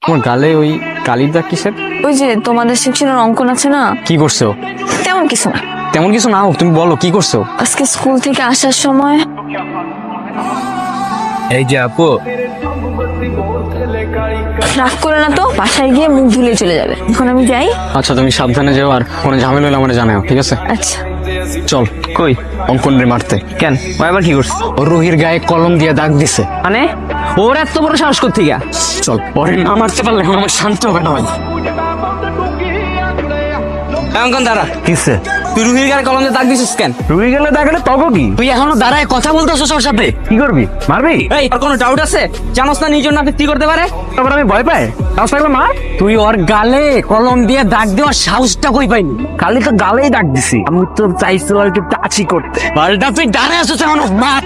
তোমার গালে ওই কালির দাগ কিসের? ওই যে তোমাদের সেকশনের অঙ্কন আছে না, কি করছো? তেমন কিছু না। তেমন কিছু না হোক, তুমি বলো কি করছো? আজকে স্কুল থেকে আসার সময় এই যে আপু, রাগ করে না তো, বাসায় গিয়ে মুখ ধুলে চলে যাবে। এখন আমি যাই। আচ্ছা তুমি সাবধানে যেও, আর কোনো ঝামেলা হলে আমার জানাও, ঠিক আছে? আচ্ছা চল। কই অঙ্কন রে মারতে। কেন ও আবার কি করছে? ও রুহির গায়ে কলম দিয়ে দাগ দিছে। মানে ওর এত বড় সাহস করতে গা? চল, পরে না মারতে পারলে এখন আমার শান্ত হবে না ভাই। অঙ্কন দাঁড়া, কিসে? তুই রুহির গায়ে কলম দিয়ে দাগ দিছিস কেন? রুহি গেলে দাগলে তখন কি? তুই এখনো দাঁড়ায় কথা বলতেছিস ওর সাথে? কি করবি? মারবি? এই আর কোনো ডাউট আছে? জানোস না নিজের নাটক কি করতে পারে? তারপর আমি ভয় পাই? সাহস থাকলে মার। তুই ওর গালে কলম দিয়ে দাগ দেওয়ার সাহসটা কই পাইনি? খালি তো গালেই ডাক দিছি, আমি তো চাইছিলাম একটু টাচি করতে। পাল্টা তুই দাঁড়ায় আছিস এখনো, মার।